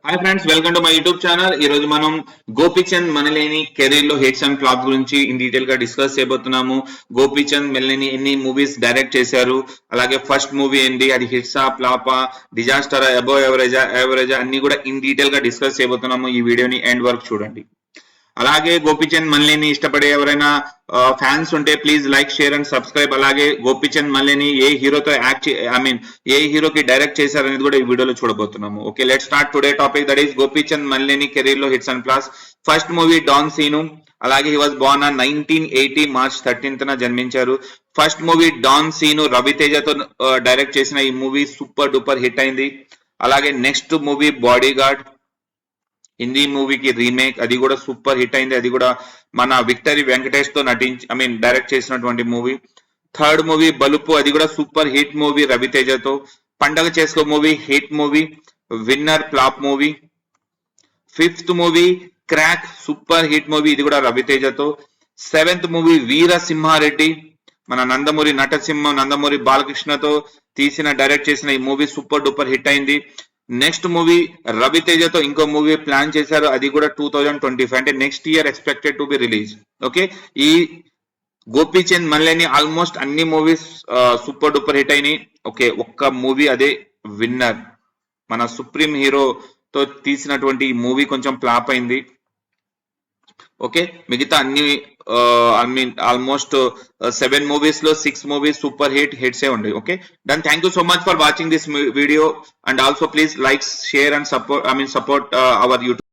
Hi friends, welcome to my YouTube channel. ఈ రోజు మనం గోపీచంద్ మనలేని కెరీర్ లో హిట్స్ అండ్ ఫ్లాప్ గురించి ఇన్ డీటెయిల్ గా డిస్కస్ చేయబోతున్నాము. గోపీచంద్ మనలేని ఎన్ని మూవీస్ డైరెక్ట్ చేశారు, అలాగే ఫస్ట్ మూవీ ఏంటి, అది హిట్సా ఫ్లాపా, డిజాస్టరా, అబోవ్ యావరేజా అన్ని కూడా ఇన్ డీటెయిల్ గా డిస్కస్ చేయబోతున్నాము. ఈ వీడియోని ఎండ్ వరకు చూడండి. అలాగే గోపీచంద్ మల్లేని ఇష్టపడే ఎవరైనా ఫ్యాన్స్ ఉంటే please like, share and subscribe. అలాగే గోపీచంద్ మల్లేని ఏ హీరోతో ఏ హీరోకి డైరెక్ట్ చేశారనేది కూడా ఈ వీడియోలో చూడబోతున్నాము. Okay, let start today topic, that is Gopichand Malineni career లో hits and flops. First movie Don Seenu. అలాగే he was born on 1980 March 13th జన్మించారు. ఫస్ట్ మూవీ డాన్ సీను రవితేజతో డైరెక్ట్ చేసిన ఈ మూవీ సూపర్ డూపర్ హిట్ అయింది. అలాగే next movie bodyguard, Hindi మూవీకి remake, అది కూడా సూపర్ హిట్ అయింది. అది కూడా మన విక్టరీ వెంకటేష్ తో డైరెక్ట్ చేసినటువంటి మూవీ. థర్డ్ మూవీ బలుపు, అది కూడా సూపర్ హిట్ మూవీ రవితేజతో. పండగ చేసుకో movie hit movie, winner flop movie. Fifth movie crack, super hit movie, ఇది కూడా రవితేజతో. సెవెంత్ మూవీ వీర సింహారెడ్డి, మన నందమూరి బాలకృష్ణతో డైరెక్ట్ చేసిన ఈ మూవీ సూపర్ డూపర్ హిట్ అయింది. నెక్స్ట్ మూవీ రవితేజతో ఇంకో మూవీ ప్లాన్ చేశారు, అది కూడా 2025 అంటే next year expected to be release. Okay, ఈ గోపీచంద్ మల్లేని ఆల్మోస్ట్ అన్ని మూవీస్ సూపర్ డూపర్ హిట్ అయినాయి. ఓకే, ఒక్క మూవీ అదే విన్నర్, మన సుప్రీం హీరోతో తీసినటువంటి ఈ మూవీ కొంచెం ఫ్లాప్ అయింది. ఓకే, మిగతా అన్ని ఆల్మోస్ట్ 7 మూవీస్ లో 6 మూవీస్ సూపర్ హిట్స్ ఏ ఉండే. Okay done, thank you so much for watching this video and also please like, share and support our YouTube.